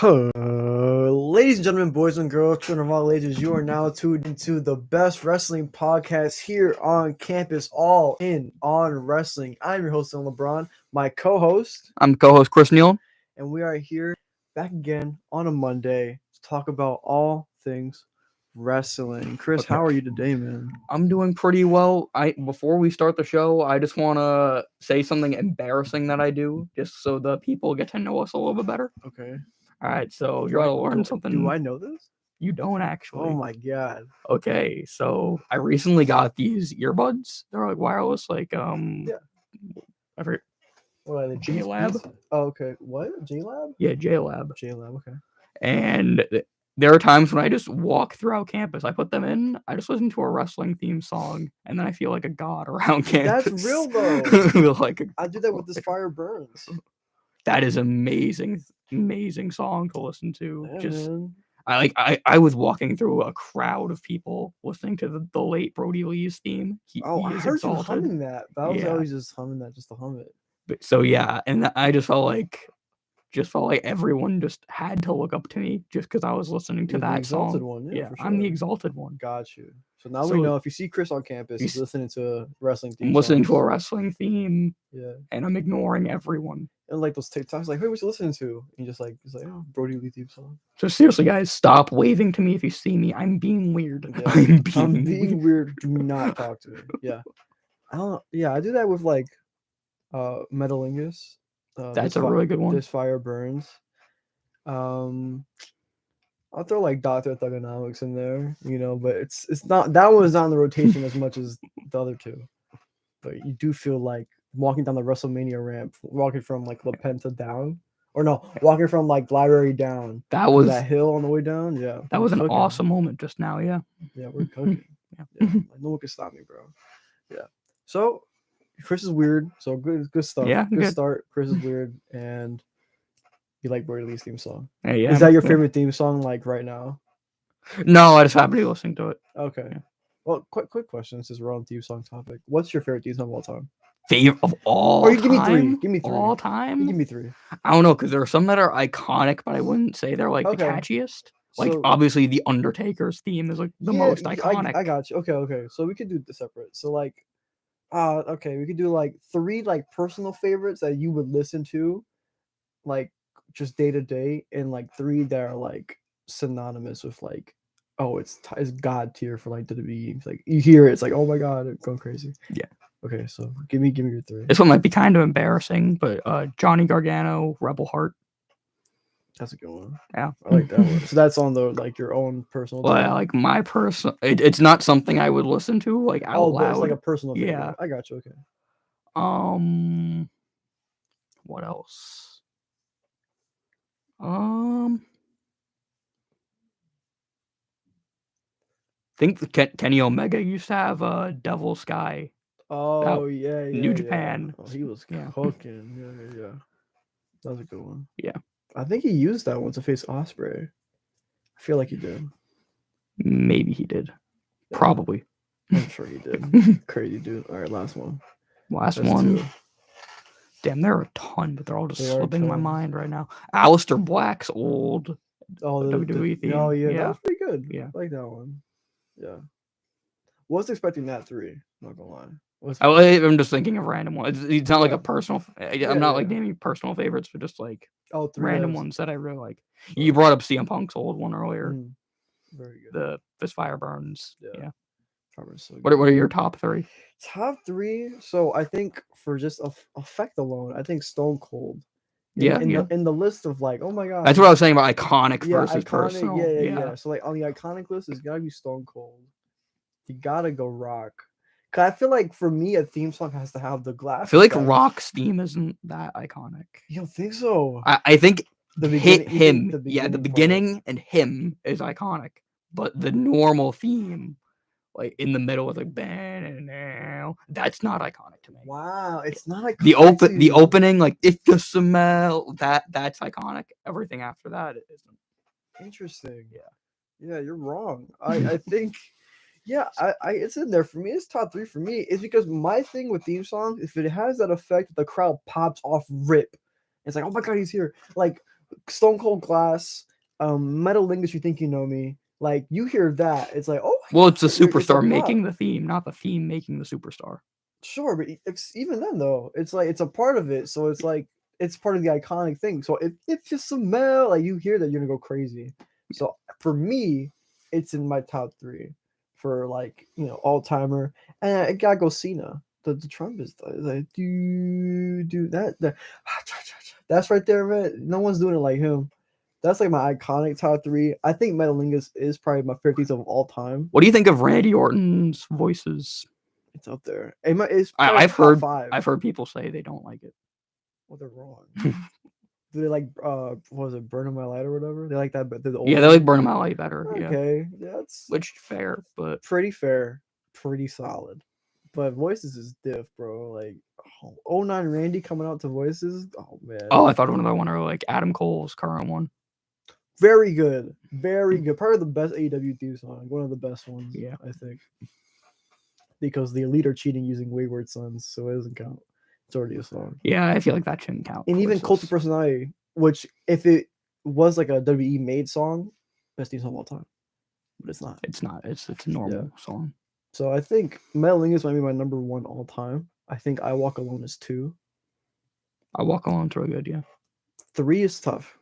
Ladies and gentlemen, boys and girls, children of all ages, you are now tuned into the best wrestling podcast here on campus, all in on wrestling. I'm your host, LeBron, my co-host. I'm co-host Chris Neal. And we are here back again on a Monday to talk about all things wrestling. Chris, Okay. how are you today, man? I'm doing pretty well. Before we start the show, I just want to say something embarrassing that I do, just so the people get to know us a little bit better. Okay. All right, so you're gonna learn something. Do I know this? You don't actually. Oh my god. Okay, so I recently got these earbuds. They're like wireless, like Yeah. I forget. What are they? J-Lab? Oh, okay. What? J-Lab? Yeah, J-Lab. J-Lab, okay. And there are times when I just walk throughout campus. I put them in. I just listen to a wrestling theme song, and then I feel like a god around campus. That's real though. I do that with this Fire Burns. That is amazing song to listen to. Yeah, Just man. I was walking through a crowd of people listening to the late Brody Lee's theme. I is heard exalted. you humming that, but I was Yeah. always just humming that just to hum it. But, so yeah, and I just felt like everyone just had to look up to me just because I was listening to You're the that exalted song. one, Yeah, for I'm the sure. exalted one. Got you. So now we know if you see Chris on campus, he's listening to a wrestling theme. I'm listening to a songs. wrestling theme. Yeah. And I'm ignoring everyone. And like those TikToks, like, hey, what you listening to? And he's like, oh, Brody Lee theme song. So seriously, guys, stop waving to me if you see me. I'm being weird. Yeah. I'm being weird. Do not talk to me. Yeah. I do that with like Metalingus. That's a really good one. This Fire Burns. I'll throw like Dr. Thugonomics in there, but it's not, that one's not on the rotation as much as the other two. But you do feel like walking down the WrestleMania ramp, walking from like La Penta down, or no, walking from like Library down. That was that hill on the way down. Yeah, that was an awesome moment just now. Yeah, we're cooking. Yeah. No one can stop me, bro. Yeah. So Chris is weird. So good stuff. Yeah, good start. Chris is weird, and you like Brody Lee's theme song. Yeah. Is that your favorite theme song, like right now? No, I just happen to be listening to it. Okay. Yeah. Well, quick question, since we're on theme song topic. What's your favorite theme song of all time? Favorite of all or you give time? Give me three. All time? You give me three. I don't know, because there are some that are iconic, but I wouldn't say they're like the catchiest. Like, obviously, the Undertaker's theme is like the most iconic. I got you. Okay. So we could do this separate. So like, we could do like three like personal favorites that you would listen to, like just day to day, and like three that are like synonymous with like, oh, it's god tier for like WWE. It's like you hear it, it's like, oh my god, it's going crazy. Yeah. Okay, so give me your three. This one might be kind of embarrassing, but Johnny Gargano, Rebel Heart. That's a good one. Yeah, I like that one. So that's on the like your own personal. Well, like my personal. It's not something I would listen to like out loud. It's like a personal favorite. Yeah, I got you. Okay. What else? Think Kenny Omega used to have Devil Sky. Oh yeah, New Japan. Oh, he was cooking. Yeah. That was a good one. Yeah. I think he used that one to face Ospreay. I feel like he did. Maybe he did. Yeah. Probably. I'm sure he did. Crazy dude. All right, last one. That's one. Two. Damn, there are a ton, but they're all just slipping my mind right now. Aleister Black's old WWE theme. Oh yeah, that was pretty good. Yeah, I like that one. Yeah. Wasn't expecting that three. Not gonna lie. I'm just thinking of random ones. It's not like a personal. I'm not like naming personal favorites, but just like random ones that I really like. You brought up CM Punk's old one earlier. Very good. This Fire Burns. Yeah. So what are your top three? Top three. So I think for just effect alone, I think Stone Cold. In the list of like, oh my god. That's what I was saying about iconic versus personal. Yeah. So like on the iconic list, it's gotta be Stone Cold. You gotta go Rock. Cause I feel like for me, a theme song has to have the glass. I feel like Rock's theme isn't that iconic. You don't think so? I think the beginning and him is iconic, but the normal theme, like in the middle, is like that's not iconic to me. Wow, it's not iconic. The opening, like if you smell that's iconic. Everything after that isn't. Interesting. Yeah, you're wrong. I think. Yeah, it's in there for me. It's top three for me. It's because my thing with theme songs, if it has that effect, the crowd pops off rip. It's like, oh my god, he's here. Like Stone Cold Glass, Metalingus, You Think You Know Me. Like you hear that, it's like, oh, Well, it's the it's a superstar pop. making the theme, not the theme making the superstar. Sure, but even then though, it's like it's a part of it. So it's like it's part of the iconic thing. So if you smell like you hear that, you're gonna go crazy. So for me, it's in my top 3 for like all timer, and I gotta go Cena. The trumpet is like do that that's right there, man. No one's doing it like him. That's like my iconic top 3. I think Metalingus is probably my 50s of all time. What do you think of Randy Orton's voices? It's up there. It's I've top heard 5. I've heard people say they don't like it. Well, they're wrong. Do they like what was it, Burning My Light or whatever? They like that, but the old Yeah, they like Burn 'Em Out Light better. Okay, yeah, that's which fair, but pretty fair, pretty solid. But Voices is diff, bro. Like 09 Randy coming out to Voices. Oh man. Oh, I thought another one, or like Adam Cole's current one. Very good, very good. Probably the best AEW theme song. One of the best ones. Yeah, I think. Because the Elite are cheating using Wayward Sons, so it doesn't count. It's already a song. Yeah, I feel like that shouldn't count. And even Cult of Personality, which if it was like a WWE made song, best theme song of all time. But it's not. It's not. It's a normal song. So I think Metalingus might be my number 1 all time. I think I Walk Alone is 2. I Walk Alone's real good, yeah. 3 is tough.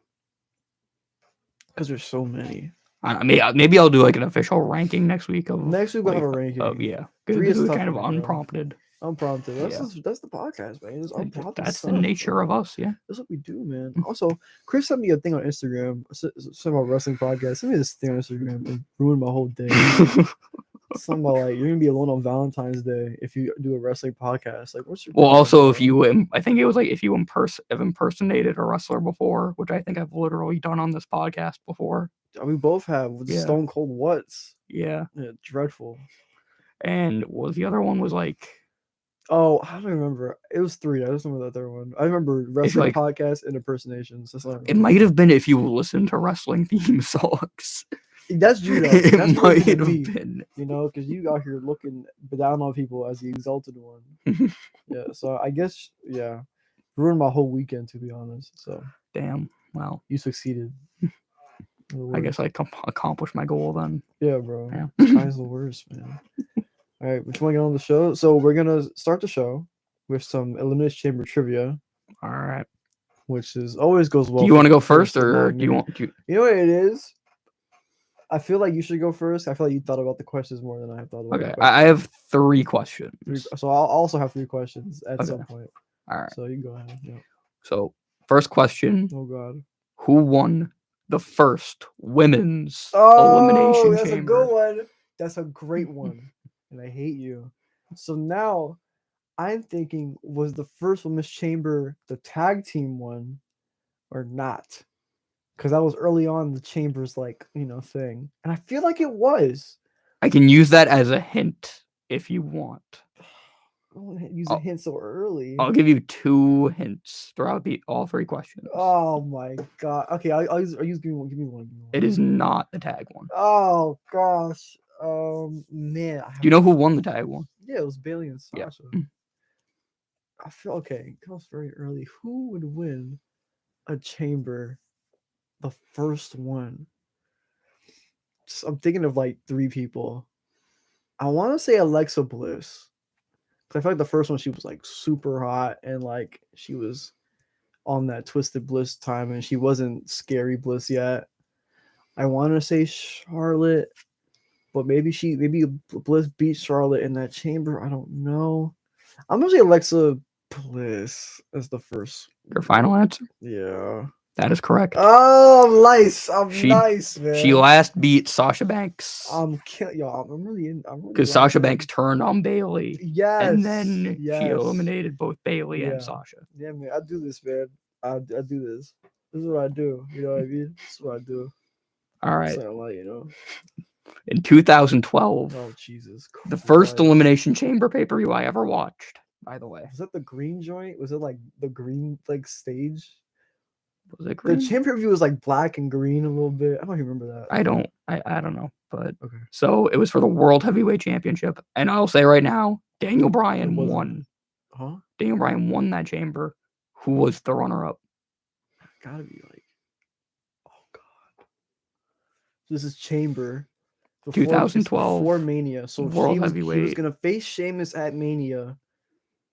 Because there's so many. Maybe I'll do like an official ranking next week. Next week we'll have a ranking. Yeah. 3 is kind of unprompted. Unprompted. That's the podcast, man. It's unprompted. That's the nature of us, yeah. That's what we do, man. Also, Chris sent me a thing on Instagram. Some about wrestling podcast. Send me this thing on Instagram and ruined my whole day. Something about like you're gonna be alone on Valentine's Day if you do a wrestling podcast. Like, what's your? Well, also if you, I think it was like if you have impersonated a wrestler before, which I think I've literally done on this podcast before. We both have with Stone Cold What's. Yeah, dreadful. And what was the other one was like? Oh, I don't remember. It was 3. I just remember that third one. I remember wrestling podcasts and impersonations. That's not. It might have been if you listen to wrestling theme songs. That's you, though. It That's might have been. Because you out here looking down on people as the exalted one. Yeah, so I guess, ruined my whole weekend, to be honest. So damn. Well, you succeeded. I guess I accomplished my goal then. Yeah, bro. Yeah. Sky's the worst, man. All right, which one get on the show? So we're gonna start the show with some Elimination Chamber trivia. All right. Which is always goes well. Do you want to go first, or do you want? You know what it is? I feel like you should go first. I feel like you thought about the questions more than I have thought about. Okay, I have 3 questions. So I'll also have 3 questions at some point. All right. So you can go ahead. Yeah. So first question. Oh God. Who won the first women's elimination that's chamber? A good one. That's a great one. And I hate you. So now I'm thinking, was the first women's chamber the tag team one or not? Because that was early on the Chambers thing. And I feel like it was. I can use that as a hint if you want. I don't want to use a hint so early. I'll give you 2 hints throughout all 3 questions. Oh my God. Okay, I'll use give me one. It is not the tag one. Oh gosh. Man. Do you know who won the tag one? Yeah, it was Bailey and Sasha. Yeah. I feel okay. It was very early. Who would win a chamber? The first one. I'm thinking of like 3 people. I want to say Alexa Bliss. Because I feel like the first one, she was like super hot and like she was on that Twisted Bliss time and she wasn't Scary Bliss yet. I want to say Charlotte, but maybe Bliss beat Charlotte in that chamber. I don't know. I'm going to say Alexa Bliss as the first. Your final answer? Yeah. That is correct. Oh, I'm nice. Nice, man. She last beat Sasha Banks. I'm really because Sasha Banks turned on Bailey. Yes. And then she eliminated both Bailey and Sasha. Yeah, man. I do this, man. I do this. This is what I do. You know what I mean? This is what I do. All right. So, In 2012. Oh, Jesus Christ. The first Elimination Chamber pay-per-view I ever watched, by the way. Was that the green joint? Was it like the green stage? Was it green? The chamber view was like black and green a little bit. I don't even remember that. I don't know, but okay. So it was for the World Heavyweight Championship, and I'll say right now, Daniel Bryan won. Huh? Daniel Bryan won that chamber. Who was the runner-up? Gotta be like This is Chamber. 2012 before Mania. So World he was Heavyweight. gonna face Sheamus at Mania.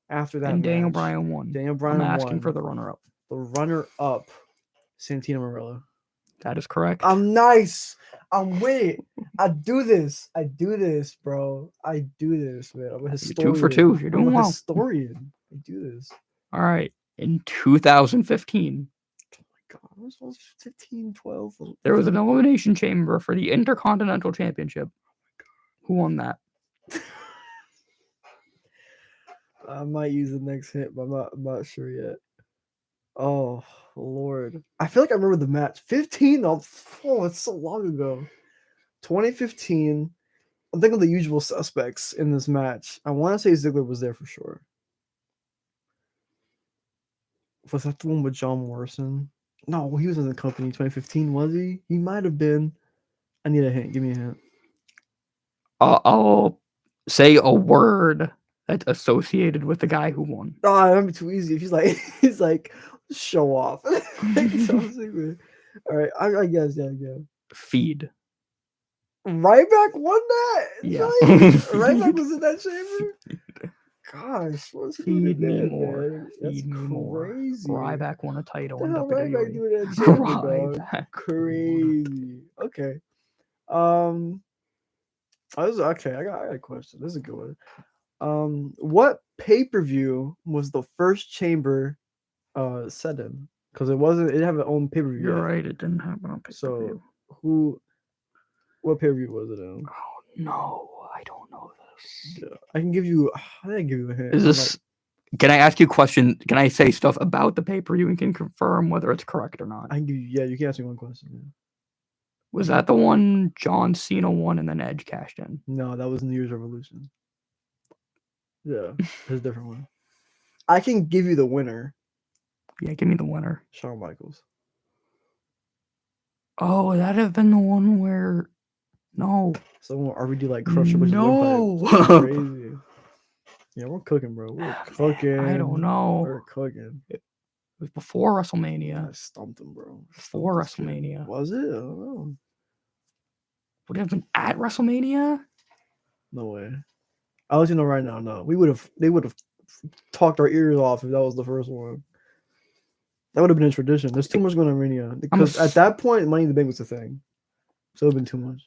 After that, And Daniel match. Bryan won. Daniel Bryan I'm asking won. for the runner-up. The runner-up, Santino Marella. That is correct. I'm nice. I'm with it. I do this, bro. I do this, man. I'm a historian. 2 for 2. You're doing I'm a well. historian. I do this. All right. In 2015, Oh my god, this was 15, 12. there was an Elimination Chamber for the Intercontinental Championship. Who won that? I might use the next hint, but I'm not sure yet. Oh Lord, I feel like I remember the match. 15. Oh, it's so long ago. 2015. I'm thinking of the usual suspects in this match. I want to say Ziggler was there for sure. Was that the one with John Morrison? No, he was in the company 2015, was he? He might have been. I need a hint. Give me a hint. I'll say a word that's associated with the guy who won. Oh, that'd be too easy. If he's like, show off. All right, I guess, yeah. Feed. Ryback won that? Yeah. Ryback was in that chamber? Gosh, what's Feed me that, more. man? That's Feed me more. crazy. Ryback won a title What in the hell Ryback WWE. doing that chamber, dog? Ryback. Crazy. Okay. Okay. I got a question. This is a good one. What pay-per-view was the first chamber set in? Because it didn't have its own pay-per-view. You're right, it didn't happen on pay-per-view. So what pay-per-view was it in? Oh no, I don't know this. Yeah, I didn't give you a hint. Is this can I ask you a question? Can I say stuff about the pay-per-view and can confirm whether it's correct or not? I can give you, yeah, you can ask me one question. Yeah. Was that the one John Cena won and then Edge cashed in? No, that was New Year's Revolution. Yeah, there's a different one. I can give you the winner. Yeah, give me the winner. Shawn Michaels. Oh, that'd have been the one where no. Someone RVD like crushed no. Crazy. Yeah, we're cooking, bro. We're cooking. I don't know. We're cooking. It was before WrestleMania. I stumped him, bro. Before WrestleMania. Was it? I don't know. Would it have been at WrestleMania? No way. I'll let you know right now. No, they would have talked our ears off if that was the first one. That would have been a tradition. There's too much going on Mania because at that point, Money in the Bank was a thing, so it would have been too much.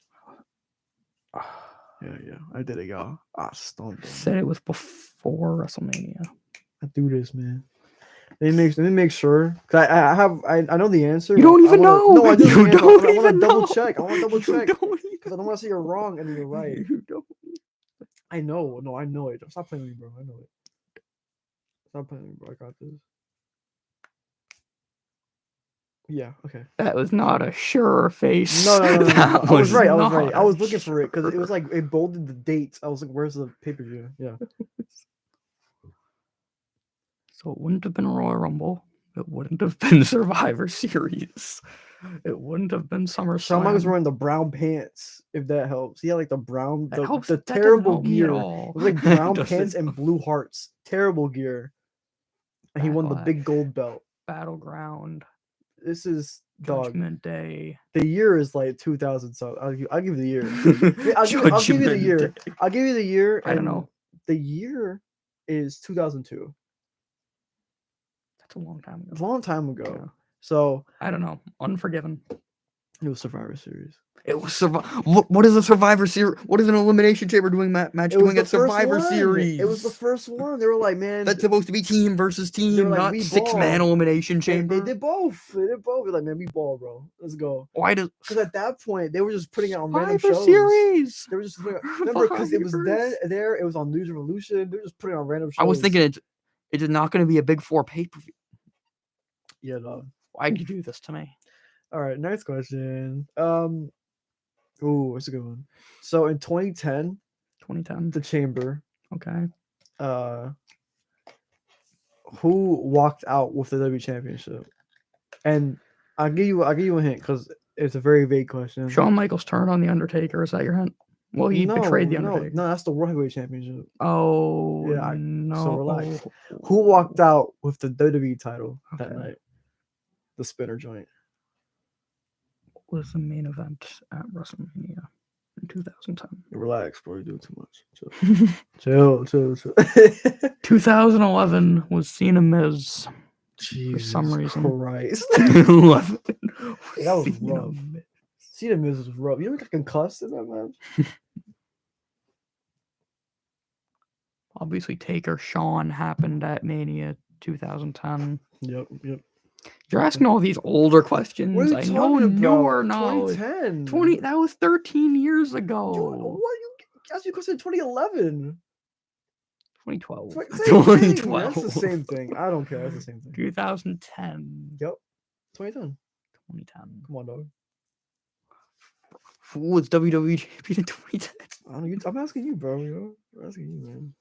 Yeah, I did it, y'all. Stumped him. Said it was before WrestleMania. I do this, man. Let me make sure. Cause I know the answer. You don't even know. No, I don't. You don't I even want to double know. check. I want to double check Because because I don't want to say you're wrong and you're right. You don't. I know. No, I know it. Stop playing with me, bro. I know it. Stop playing with me, bro. I got this. Yeah. Okay. That was not a sure face. No. I was right. I was looking for it because it was sure. like it bolded the dates. I was like, "Where's the pay-per-view?" Yeah. So it wouldn't have been Royal Rumble. It wouldn't have been Survivor Series. It wouldn't have been SummerSlam. Shawn Michaels wearing the brown pants, if that helps. He had like the brown, the That terrible gear. It was like brown pants and blue hearts. Terrible gear. And he won the big gold belt. Battleground. This is Judgment Day. The year is like 2000. So I'll give you the year. I'll give you the year. I'll give you the year. I don't know. The year is 2002. That's a long time ago. It's a long time ago. Yeah. So I don't know. Unforgiven. It was Survivor Series. It was What is a Survivor Series? What is an Elimination Chamber doing match doing at Survivor Series? It was the first one. They were like, man, that's supposed to be team versus team, like, not 6-man Elimination Chamber. They did both. They're like, man, we ball, bro. Let's go. Why does? Because at that point they were just putting it on random Survivor shows. Series. They were just remember because it was there. It was on News Revolution. They were just putting it on random shows. I was thinking it's not going to be a big 4 pay-per-view. Yeah, no. Why'd you do this to me? All right, next question. Ooh, it's a good one. So in 2010, the Chamber. Okay. Who walked out with the WWE Championship? And I'll give you a hint because it's a very vague question. Shawn Michaels turned on the Undertaker. Is that your hint? Well, he betrayed the Undertaker. No, that's the World Heavyweight Championship. Oh, yeah, no. So relax. Who walked out with the WWE title that night? The spinner joint. was the main event at WrestleMania in 2010? Relax, bro. You're doing too much. Chill. 2011 was Cena Miz. Jesus some reason. Christ. 11. Hey, that was Cena rough. Miz. Cena Miz was rough. You know, got concussed in that match. Obviously, Taker Shawn happened at Mania 2010. Yep. You're asking all these older questions. What are you I talking know about? newer knowledge. 2010. That was 13 years ago. Dude, what you asked me a question? 2011. 2012. Same 2012. thing. That's the same thing. I don't care. That's the same thing. 2010. Yep. 2010. 2010. Come on, dog. Who was WWE champion in 2010? I'm asking you, bro. I'm asking you, man.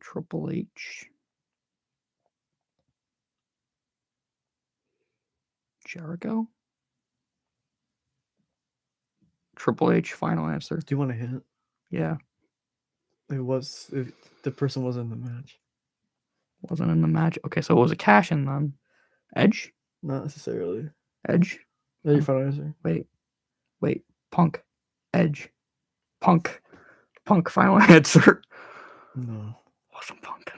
Triple H. Jericho? Triple H, final answer. Do you want a hint? Yeah. The person wasn't in the match. Wasn't in the match. Okay, so it was a cash in then. Edge? Not necessarily. Edge? Is that your final answer? Wait. Punk. Edge. Punk, final answer. No. Wasn't Punk.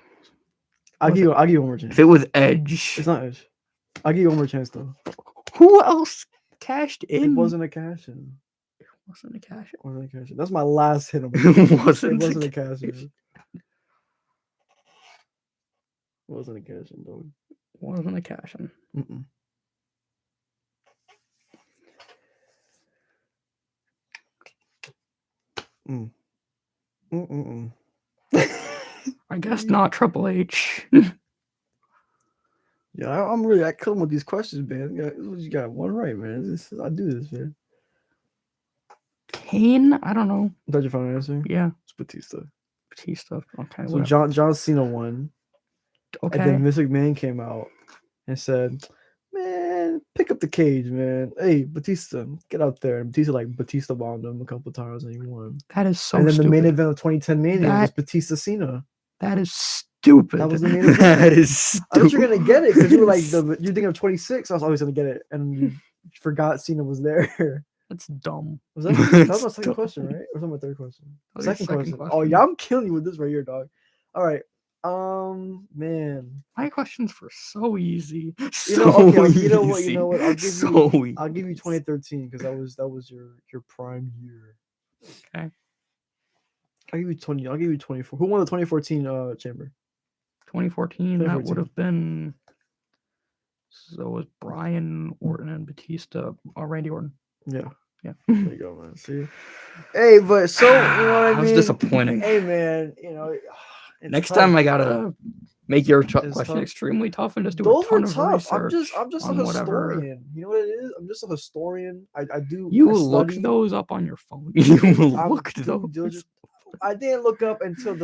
I'll give you one more chance. If it was Edge. It's not Edge. I'll give you one more chance though. Who else cashed in? It wasn't a cash in. It wasn't a cash in. Wasn't a cash in. That's my last hit. It wasn't a cash in. Wasn't a cash in, dog. Wasn't a cash in. Mm-mm. I guess not Triple H. Yeah, I'm really I come with these questions, man. You got one right, man. I do this, man. Kane? I don't know. Is that your final answer? Yeah. It's Batista. Okay. So John Cena won. Okay. And then Vince McMahon came out and said, "Man, pick up the cage, man. Hey, Batista, get out there." And Batista bombed him a couple times and he won. That is so And then stupid. the main event of 2010 Mania was Batista Cena. That is stupid. That was the main event. That is stupid. I thought you were gonna get it because you were like you're thinking of 26. I was always gonna get it, and you forgot Cena was there. That's dumb. Was that was my second question, right? Or was that my third question? Second question. Oh yeah, I'm killing you with this right here, dog. All right. Man, my questions were so easy. You know what? I'll give you 2013 because that was your prime year. Okay. I'll give you 24. Who won the 2014 Chamber? 2014. That would have been. So it was Brian Orton and Batista. Randy Orton. Yeah. Yeah. There you go, man. See. Hey, but so you know what I mean? That was disappointing. Hey, man. Next time I gotta make your question extremely tough and just do a ton of research. I'm just a historian. You know what it is? I'm just a historian. I do. You looked those up on your phone. You looked those. I didn't look up until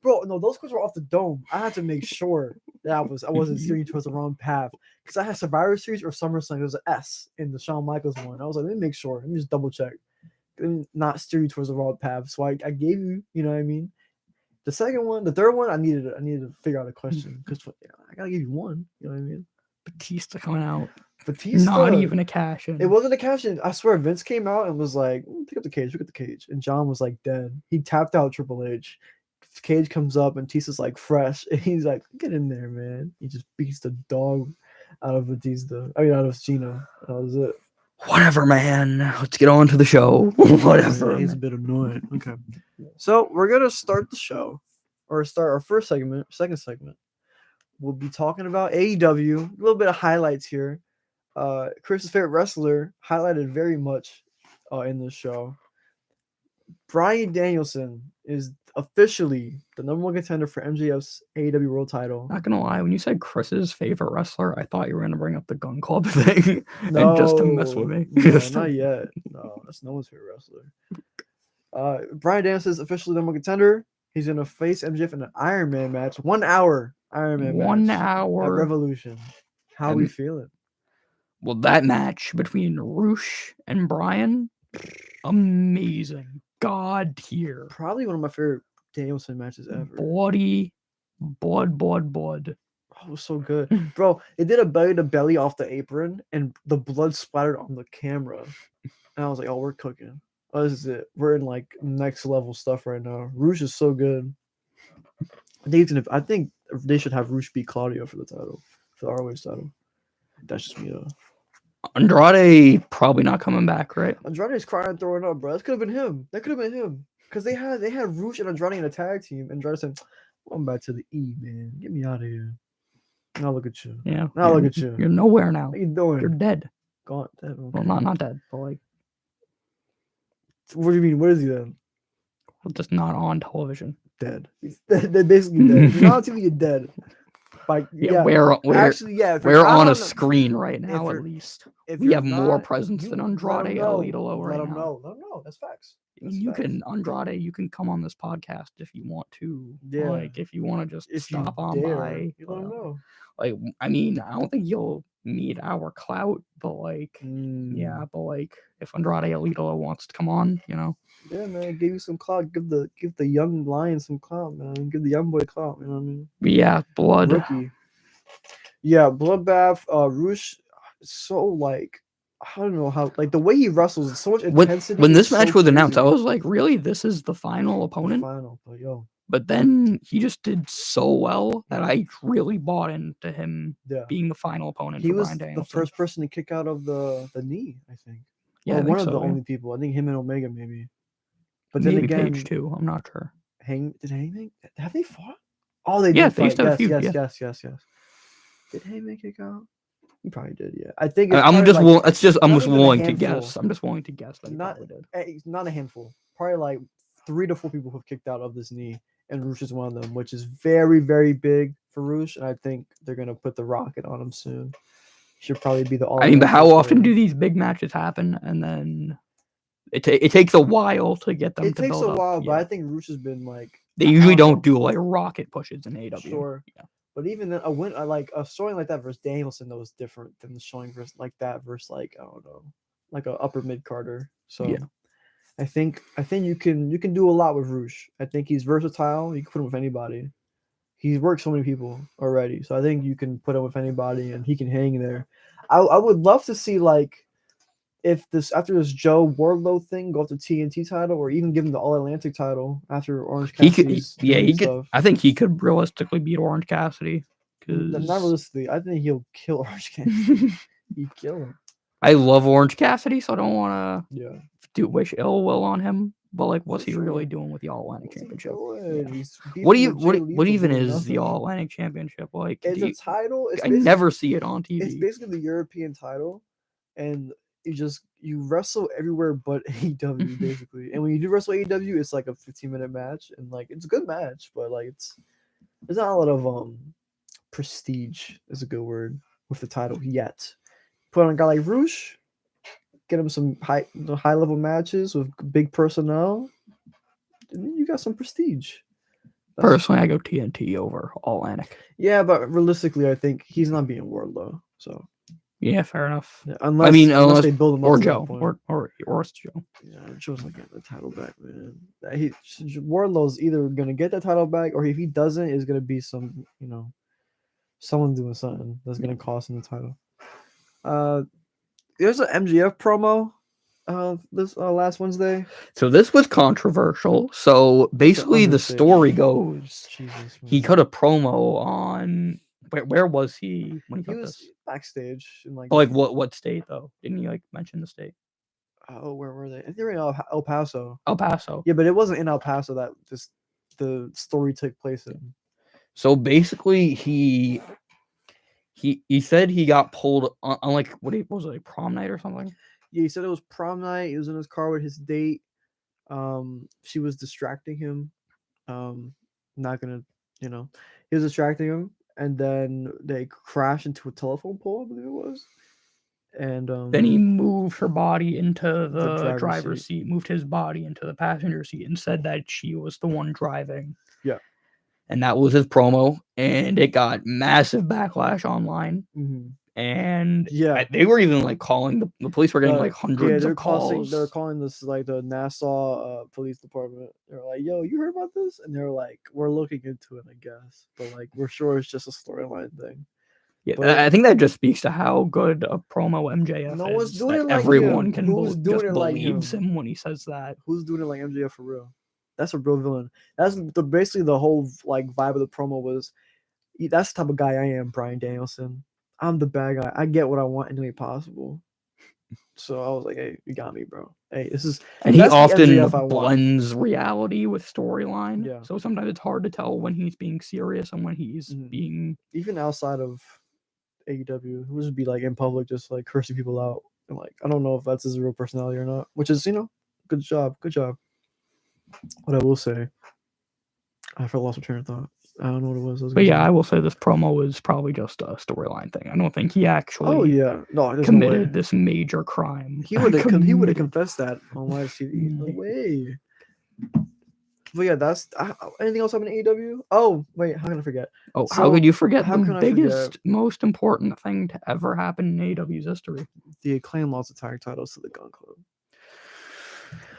bro. No, those questions were off the dome. I had to make sure that I wasn't steering towards the wrong path because I had Survivor Series or SummerSlam. There was an S in the Shawn Michaels one. I was like, let me make sure. Let me just double check. Not steer you towards the wrong path. So I gave you. You know what I mean? The third one, I needed to figure out a question because I gotta give you one. You know what I mean? Batista coming out. Batista, not even a cash in. It wasn't a cash in. I swear, Vince came out and was like, pick up the cage. And John was like dead. He tapped out Triple H. Cage comes up and Batista's like fresh. And he's like, get in there, man. He just beats the dog out of Batista. I mean, out of Cena. That was it. Whatever, man. Let's get on to the show. Whatever. He's a bit annoying. Okay. So we're going to start the show or start our second segment. We'll be talking about AEW, a little bit of highlights here. Chris's favorite wrestler highlighted very much in this show. Bryan Danielson is officially the number one contender for MJF's AEW World Title. Not gonna lie, when you said Chris's favorite wrestler, I thought you were gonna bring up the Gun Club thing and just to mess with me. No, not yet. No, that's no one's favorite wrestler. Bryan Danielson is officially the number one contender. He's gonna face MJF in an Iron Man match, 1 hour Iron Man match. 1 hour at Revolution. How are we feeling? Well, that match between Roosh and Bryan, amazing. God tier. Probably one of my favorite Danielson matches ever. Blood. Oh, it was so good, bro. They did a belly to belly off the apron, and the blood splattered on the camera. And I was like, "Oh, we're cooking. Oh, this is it. We're in like next level stuff right now." Rouge is so good. I think they should have Rouge beat Claudio for the title, for the ROH title. That's just me though. Andrade probably not coming back, right? Andrade's crying and throwing up, bro. That could have been him. That could have been him. Because they had Rouge and Andrade in a tag team, and Andrade said, "I'm back to the E, man. Get me out of here." Now look at you. Yeah. Now look at you. You're nowhere now. What you doing? You're dead. Gone. Dead. Well, Okay. not dead, but like, What do you mean? What is he then? just not on television. Dead. They're basically dead. If you're not on TV, you're dead. Like, Yeah, we're actually, yeah. we're on a screen right now at least. If We you're have more not, presence you than let 'em Andrade know. Elidolo Let right 'em now. know. Let 'em know. That's facts. I mean, That's you facts. can Andrade, you can come on this podcast if you want to. Yeah. Like if you want to just If you stop on dare, by. you let 'em know. Like I mean, I don't think you'll need our clout, but like yeah, but like if Andrade Elidolo wants to come on, you know. Yeah, man, give you some clout. Give the young lion some clout, man. Give the young boy clout. You know what I mean? Yeah, blood. Rookie. Yeah, bloodbath. Rouge, so like I don't know how like the way he wrestles, so much intensity. When this match so was announced, I crazy. was like, really, this is the final opponent? Final, but yo. But then he just did so well that I really bought into him being the final opponent. He for was Bryan Danielson. the first person to kick out of the knee, I think. Yeah, or I think one so, of the yeah. only people. I think him and Omega maybe. But maybe then again, Page too. I'm not sure. Did Hangman have they fought? Oh, they Yeah, did they used fight. to have a feud, Yes. Did Hangman kick out? He probably did. Yeah, I think it's I'm just like, I'm not just even a willing to handful. guess. I'm just willing to guess that he Not probably did. not a handful. Probably like 3 to 4 people who have kicked out of this knee, and Rouge is one of them, which is very, very big for Rouge. And I think they're gonna put the rocket on him soon. Should probably be the all. I mean, but how often do these big matches happen, and then it takes a while to get them? It to takes build a while, up. but I think Rouge has been like. They usually don't do like rocket pushes in AEW. Sure. Yeah. But even then, a showing like that versus Danielson that was different than the showing versus like that versus like I don't know, like a upper mid Carter. So yeah, I think you can do a lot with Rouge. I think he's versatile. You can put him with anybody. He's worked so many people already, so I think you can put him with anybody, and he can hang there. I would love to see like if this after this Joe Wardlow thing go up to TNT title, or even give him the All Atlantic title after Orange Cassidy's he could. stuff. I think he could realistically beat Orange Cassidy. Not realistically, I think he'll kill Orange Cassidy. He'd kill him. I love Orange Cassidy, so I don't want to wish ill will on him. But like, what's he really doing with the All Atlantic Championship? Yeah. What even is the All Atlantic Championship like? It's a title. I never see it on TV. It's basically the European title, and you wrestle everywhere but AEW basically. And when you do wrestle AEW, it's like a 15-minute match, and like it's a good match, but like there's not a lot of prestige is a good word with the title yet. Put on a guy like Rouge, get him some high level matches with big personnel, and then you got some prestige. Personally, I go TNT over All Atlantic. Yeah, but realistically, I think he's not being Wardlow. So yeah, fair enough. Yeah, unless they build him up or to Joe that point. or it's Joe. Yeah, Joe's not getting the title back, man. Wardlow's either gonna get that title back, or if he doesn't, it's gonna be some someone doing something that's gonna cost him the title. There's an MJF promo this last Wednesday. So this was controversial. So basically the story goes he cut a promo on where was he when he cut was this? Backstage in like what state though? Didn't he like mention the state? Oh, where were they? I think they were in El Paso. El Paso. Yeah, but it wasn't in El Paso that the story took place in. So basically he said he got pulled on like what was it, like prom night or something? Yeah, he said it was prom night. He was in his car with his date. She was distracting him. Not gonna, he was distracting him, and then they crashed into a telephone pole, I believe it was. And then he moved her body into the driver's seat, moved his body into the passenger seat, and said that she was the one driving. Yeah. And that was his promo, and it got massive backlash online. Mm-hmm. And Yeah. they were even like calling the police were getting like hundreds they're of calls. they're calling this like the Nassau police department. They're like, "Yo, you heard about this?" And they're like, "We're looking into it, I guess, but like we're sure it's just a storyline thing." Yeah, But I think that just speaks to how good a promo MJF no one's is. doing That it like everyone him. can Who's doing just it like believes him? him when he says that. Who's doing it like MJF for real? That's a real villain. That's basically the whole like vibe of the promo was. That's the type of guy I am, Bryan Danielson. I'm the bad guy. I get what I want any way possible. So I was like, "Hey, you got me, bro. Hey, this is." And he That's the often MJF I want. blends reality with storyline. Yeah. So sometimes it's hard to tell when he's being serious and when he's being. Even outside of AEW, who would be like in public, just like cursing people out. And like, I don't know if that's his real personality or not. Which is, good job. What I will say, I lost my train of thought. I don't know what it was. But yeah, I will say this promo was probably just a storyline thing. I don't think he actually. Oh yeah, no, committed this major crime. He would have confessed that on live TV. No way. But yeah, that's anything else happened in AEW? Oh wait, how can I forget? Oh, how could you forget the biggest, most important thing to ever happen in AEW's history? The Acclaim lost the tag titles to the Gun Club.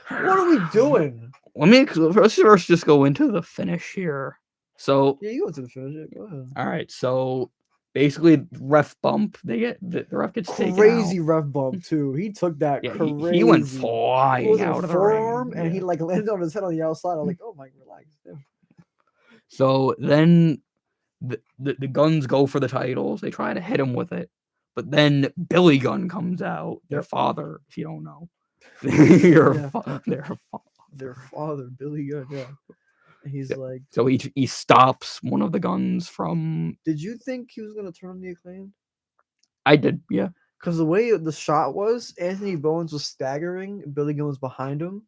What are we doing? Let's first just go into the finish here. So yeah, you go to the finish. Go ahead. All right, so basically ref bump. The ref gets taken out. Crazy ref bump too. He took that crazy. He went flying out of the forearm, ring, and he like landed on his head on the outside. I was like, oh my, relax. Yeah. So then the Guns go for the titles. They try to hit him with it, but then Billy Gunn comes out. Their father, if you don't know, their father, Billy Gunn. Yeah. He's like, so he stops one of the Guns from. Did you think he was gonna turn on the Acclaimed? I did, yeah. Because the way the shot was, Anthony Bowens was staggering, Billy Gunn was behind him,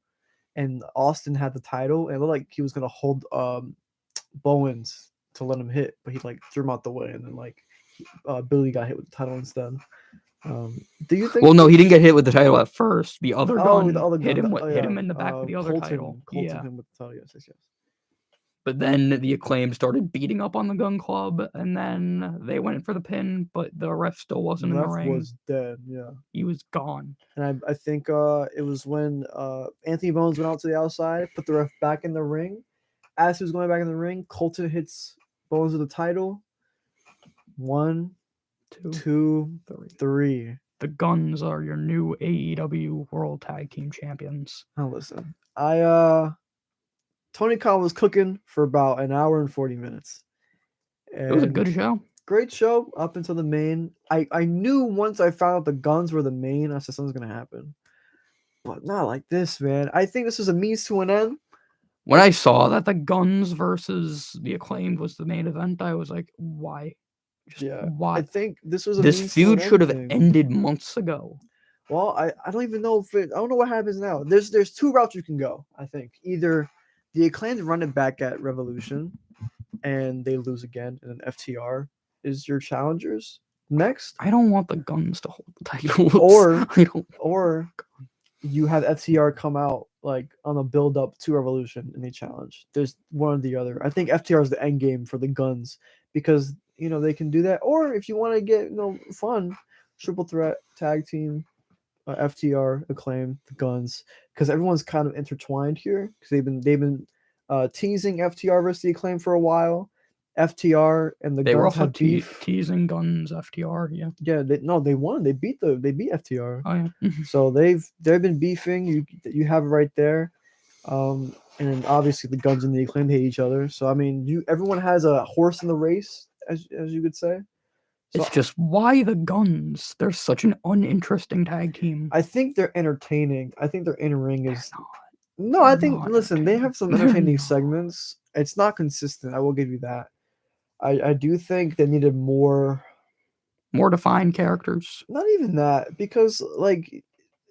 and Austin had the title, and it looked like he was gonna hold Bowens to let him hit, but he like threw him out the way, and then like Billy got hit with the title instead. Do you think? Well, no, he didn't get hit with the title at first. The other Gun hit him hit him in the back with the other title. Colton him with the title. Yes. But then the Acclaim started beating up on the Gun Club, and then they went for the pin, but the ref still wasn't in the ring. Was dead, yeah. He was gone. And I think it was when Anthony Bowens went out to the outside, put the ref back in the ring. As he was going back in the ring, Colton hits Bowens with the title. 1, 2, 3. The Guns are your new AEW World Tag Team Champions. Now listen, Tony Khan was cooking for about an hour and 40 minutes. And it was a good show. Great show up until the main. I knew once I found out the Guns were the main, I said something's going to happen. But not like this, man. I think this was a means to an end. When I saw that the Guns versus the Acclaimed was the main event, I was like, why? Why? I think this was this feud should have ended months ago. Well, I don't even know I don't know what happens now. There's two routes you can go, I think. Either the Acclaimed run it back at Revolution and they lose again, and then FTR is your challengers next. I don't want the Guns to hold the titles. Or you have FTR come out like on a build up to Revolution and they challenge. There's one or the other. I think FTR is the end game for the Guns because they can do that. Or if you want to get fun, triple threat tag team, FTR, Acclaim, the Guns, because everyone's kind of intertwined here because they've been teasing FTR versus the Acclaim for a while. FTR and the Guns have beef. Teasing Guns, FTR, yeah. Yeah, they won. They beat FTR. Oh yeah. So they've been beefing. You have it right there. And then obviously the Guns and the Acclaim hate each other. So I mean, everyone has a horse in the race, as you could say. So, it's just why the Guns? They're such an uninteresting tag team. I think they're entertaining. I think their in-ring is no. I think listen, they have some entertaining segments. It's not consistent. I will give you that. I do think they needed more defined characters. Not even that, because like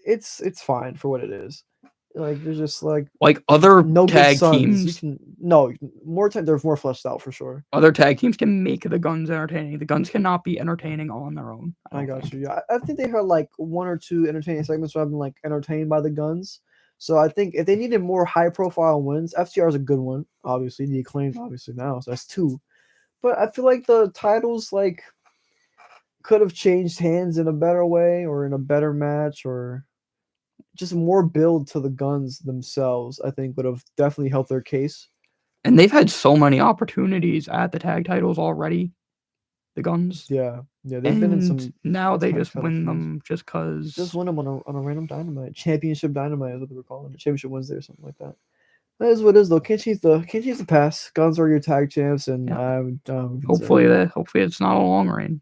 it's fine for what it is. Like there's just like other tag teams. More time. They're more fleshed out for sure. Other tag teams can make the Guns entertaining. The Guns cannot be entertaining on their own. I got you. Yeah, I think they had like 1 or 2 entertaining segments where I've been like entertained by the Guns. So I think if they needed more high profile wins, FTR is a good one. Obviously, the Acclaimed obviously now, so that's 2. But I feel like the titles could have changed hands in a better way or in a better match or just more build to the Guns themselves, I think would have definitely helped their case. And they've had so many opportunities at the tag titles already, the Guns. Yeah, they've been in And some now they tag just title win feuds. them just because. Just win them on a random Dynamite, Championship Dynamite is what they were calling it, Championship Wednesday or something like that. That is what it is though. Can't change the past. Guns are your tag champs, and Yeah. we can say Hopefully it's not a long reign.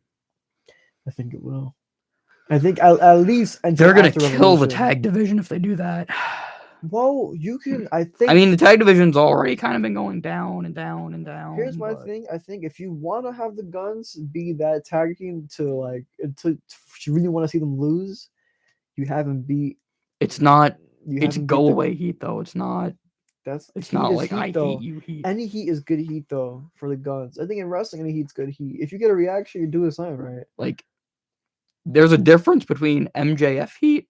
I think it will. I think at least until They're gonna after kill the Revolution. tag division if they do that. Well, you can. I think. I mean, the tag division's already kind of been going down and down and down. Here's my but thing. I think if you want to have the Guns be that tag team to like, to if you really want to see them lose, you haven't beat. It's not. You It's haven't beat go the. away heat though. It's not. That's It's heat not is like heat I though. hate you heat. Any heat is good heat though for the Guns. I think in wrestling, any heat's good heat. If you get a reaction, you're doing something right. Like, there's a difference between MJF heat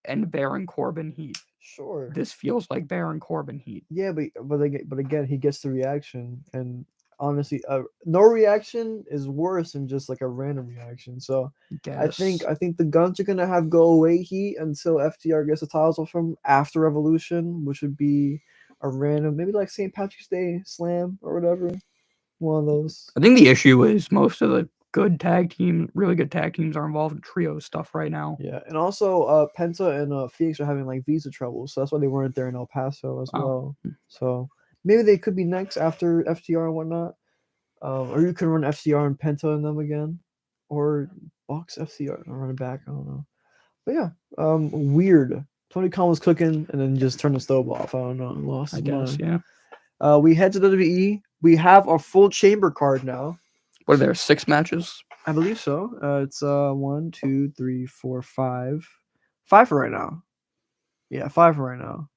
and Baron Corbin heat. Sure. This feels like Baron Corbin heat. Yeah, but again, he gets the reaction, and honestly, no reaction is worse than just like a random reaction. So I think the Guns are gonna have go away heat until FTR gets the titles off from after Revolution, which would be a random, maybe like St. Patrick's Day Slam or whatever. One of those. I think the issue is most of the really good tag teams are involved in trio stuff right now. Yeah, and also Penta and Phoenix are having like visa trouble, so that's why they weren't there in El Paso as well. So maybe they could be next after FTR and whatnot. Or you can run FCR and Penta in them again, or box FCR and run it back. I don't know, but yeah, weird. Tony Khan was cooking and then just turned the stove off. I don't know, lost his mind. Yeah. We head to WWE. We have our full chamber card now. What are there? 6 matches? I believe so. It's 1, 2, 3, 4, 5. 5 for right now. Yeah, 5 for right now.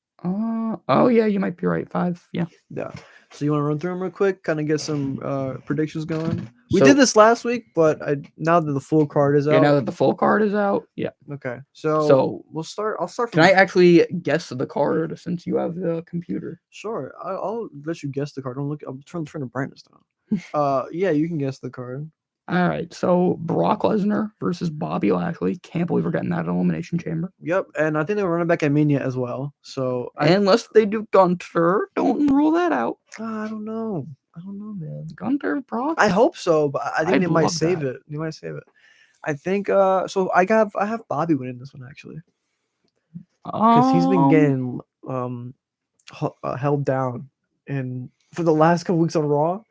Oh yeah, you might be right. 5. Yeah. Yeah. So you want to run through them real quick, kind of get some predictions going. We did this last week, but now that the full card is out. Yeah, now that the full card is out. Yeah. Okay. So we'll start. I'll start. Can I actually guess the card since you have the computer? Sure. I'll let you guess the card. Don't look. I'm trying to brightness down. Yeah, you can guess the card. All right, so Brock Lesnar versus Bobby Lashley. Can't believe we're getting that Elimination Chamber. Yep, and I think they're running back at Mania as well. So unless they do Gunter, don't rule that out. I don't know, man. Gunter, Brock. I hope so, but I think they might save it. They might save it. I think. So I have Bobby winning this one actually, because he's been getting held down, and for the last couple weeks on Raw.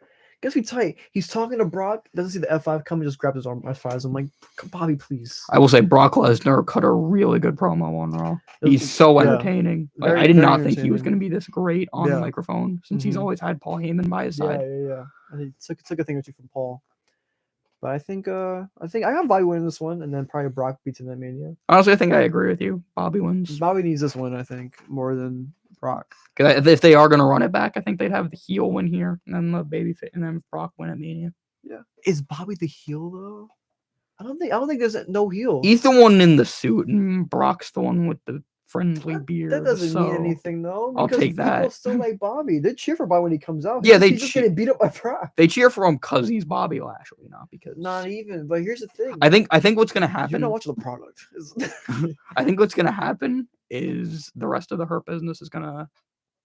Guess we tight. He's talking to Brock, doesn't see the F5 come and just grabs his arm F5s. I'm like, Bobby, please. I will say Brock Lesnar cut a really good promo on Raw. He's so entertaining. Like, I did not think he was going to be this great on the microphone since he's always had Paul Heyman by his side. Yeah. And he took a thing or two from Paul. But I think I have Bobby winning this one, and then probably Brock beats him at Mania. Honestly, I think I agree with you. Bobby wins. Bobby needs this one, I think, more than Brock. Because if they are going to run it back, I think they'd have the heel win here, and then the baby fit, and then Brock win at Mania. Yeah. Is Bobby the heel though? I don't think there's no heel. He's the one in the suit, and Brock's the one with the friendly beard. That doesn't mean anything though. I'll take that. People still like Bobby. They cheer for Bobby when he comes out. Yeah, he's just getting beat up by Brock. They cheer for him because he's Bobby Lashley, not because. Not even. But here's the thing. I think what's gonna happen. You're not watching the product. I think what's gonna happen is the rest of the Hurt Business is gonna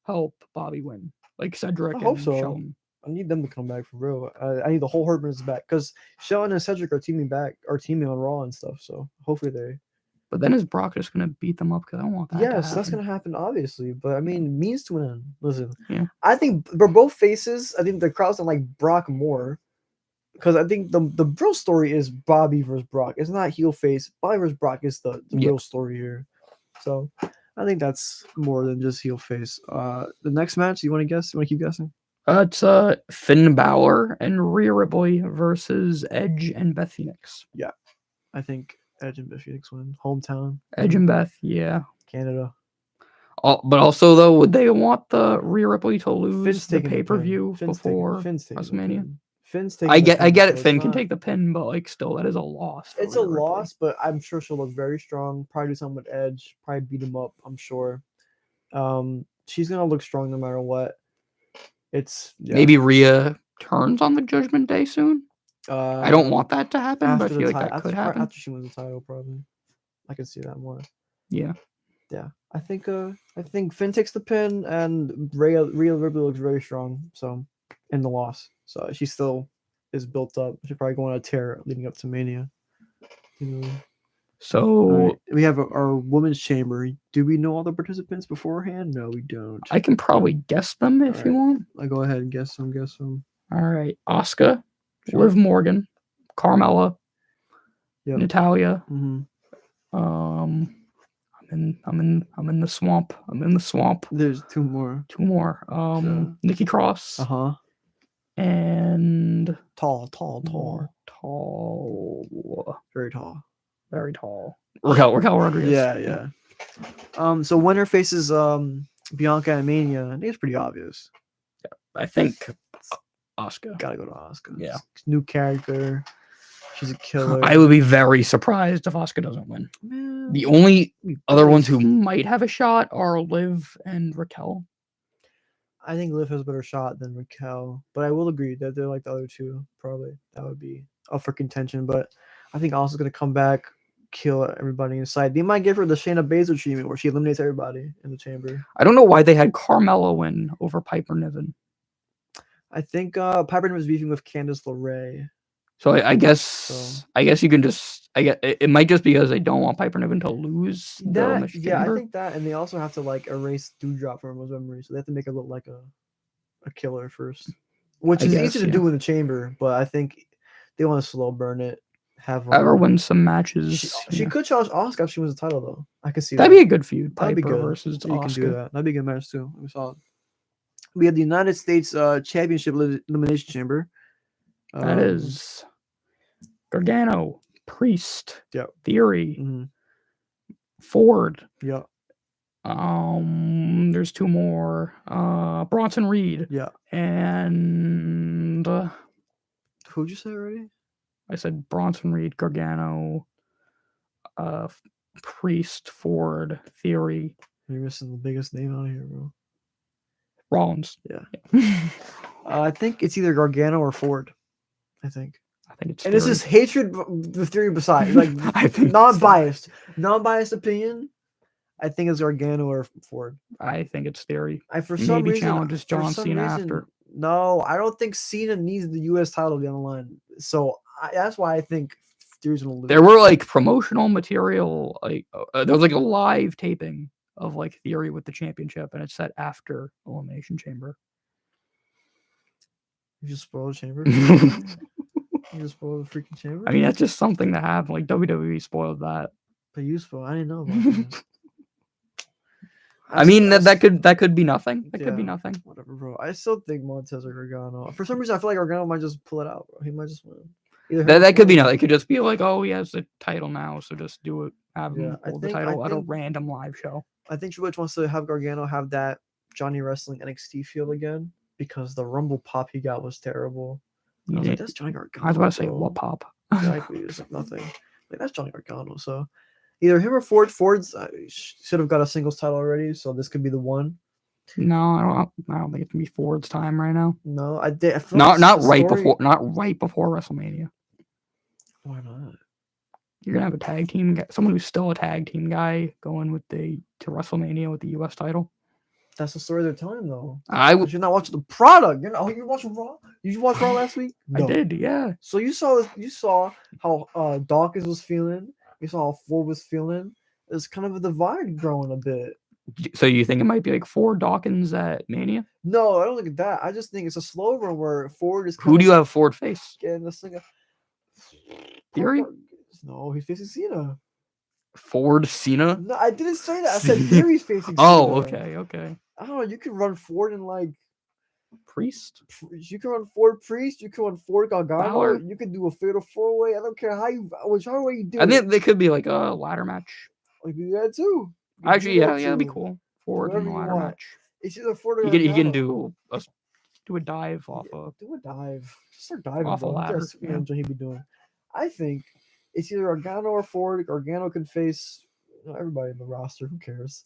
help Bobby win, like Cedric. I hope so. Shelton. I need them to come back for real. I need the whole Hurt Business back because Shelton and Cedric are teaming on Raw and stuff. So hopefully they. But then is Brock just gonna beat them up? Because I don't want that. Yes, that's gonna happen, obviously. But I mean, means to an end. Listen, yeah. I think we're both faces. I think the crowd's gonna like Brock more because I think the real story is Bobby versus Brock. It's not heel face. Bobby versus Brock is the real story here. So I think that's more than just heel face. The next match, you want to guess? You want to keep guessing? It's Finn Balor and Rhea Ripley versus Edge and Beth Phoenix. Yeah, I think Edge and Beth Phoenix win. Hometown. Edge and Beth, yeah. Canada. But also, though, would they want the Rhea Ripley to lose the pay-per-view before WrestleMania? I get it. Finn can take the pin, but like still, that is a loss. It's a loss, but I'm sure she'll look very strong. Probably do something with Edge. Probably beat him up. I'm sure. She's gonna look strong no matter what. Maybe Rhea turns on the Judgment Day soon. I don't want that to happen, but I after the feel like title, that could happen. after she wins the title, probably. I can see that more. Yeah. Yeah, I think Finn takes the pin, and Rhea Ripley looks very strong. So, in the loss, so she still is built up. She's probably going on a tear leading up to Mania. So All right. We have our women's chamber. Do we know all the participants beforehand? No, we don't. I can probably guess them if you want. I'll go ahead and guess them. All right, Asuka, Sure. Liv Morgan, Carmella, Yep. Natalia. Mm-hmm. I'm in the swamp. There's two more. Sure. Nikki Cross. And tall. Very tall. Raquel Rodriguez. Yeah. So winner faces Bianca at Mania. I think it's pretty obvious. I think Asuka. Gotta go to Asuka. Yeah. New character. She's a killer. I would be very surprised if Asuka doesn't win. Man, the only other ones who might have a shot are Liv and Raquel. I think Liv has a better shot than Raquel, but I will agree that they're like the other two. Probably that would be up for contention. But I think Asuka's gonna come back, kill everybody inside. They might give her the Shayna Baszler treatment where she eliminates everybody in the chamber. I don't know why they had Carmella win over Piper Niven. I think Piper Niven was beefing with Candice LeRae. So I guess you can just it might just because they don't want Piper Niven to lose. That I think that, and they also have to like erase Doudrop from everyone's memory, so they have to make her look like a killer first, which is easy to do in the chamber. But I think they want to slow burn it. Have her win some matches. She could challenge Asuka if she wins the title, though. I could see that'd be a good feud. Piper versus Asuka. You can do that. That'd be a good match too. We saw it. We have the United States Championship Elimination Chamber. That is Gargano, Priest, Theory, Ford. Yeah. There's two more. Bronson Reed. Yeah. And who'd you say already? I said Bronson Reed, Gargano, Priest, Ford, Theory. You're missing the biggest name out of here, bro. Rollins. Yeah. I think it's either Gargano or Ford. I think it's Theory. This is hatred with Theory beside. Like non-biased opinion. I think it's Gargano or Ford. I think it's Theory. For some reason challenges John Cena after. No, I don't think Cena needs the U.S. title down the line. So that's why I think Theory's gonna lose. There were like promotional material, like there was like a live taping of like Theory with the championship, and it's set after Elimination Chamber. You just spoiled the chamber. You just spoiled the freaking chamber. I mean, that's just something that happened. Like WWE spoiled that. But you spoiled. I didn't know about that. I mean, that could be nothing. That could be nothing. Whatever, bro. I still think Montez or Gargano. For some reason, I feel like Gargano might just pull it out, bro. He might just win. That could be nothing. It could just be like, oh, he has the title now, so just do it. Have him hold the title at a random live show. I think Triple H wants to have Gargano have that Johnny Wrestling NXT feel again because the Rumble pop he got was terrible. I was like, that's Johnny Gargano. I was about to say, what pop? Exactly. It's nothing. Like, that's Johnny Gargano. So either him or Ford. Ford's should have got a singles title already, so this could be the one. No, I don't think it can be Ford's time right now. No, I did. Not right before WrestleMania. Why not? You're gonna have a tag team, someone who's still a tag team guy going to WrestleMania with the U.S. title. That's the story they're telling, though. You're not watching the product. You're watching Raw. You watched Raw last week? No. I did, yeah. So you saw how Dawkins was feeling. You saw how Ford was feeling. There's kind of a divide growing a bit. So you think it might be like Ford Dawkins at Mania? No, I don't think that. I just think it's a slow run where Ford is. Who do you have Ford face? Getting this thing. Theory? No, he's facing Cena. Ford Cena? No, I didn't say that. I said Theory's facing Cena. Oh, okay. I don't know. You can run Ford and like Priest. You can run Ford Priest. You can run Ford Gargano. Balor. You can do a fatal 4-way. I don't care whichever way you do it. I think they could be like a ladder match. We can do that too. Actually, yeah, that'd be cool. Ford in a ladder match. It's either Ford or Gargano. You can do a dive off do a dive. Just start diving off a ladder. That's what he'd be doing. I think it's either Gargano or Ford. Gargano can face everybody in the roster. Who cares?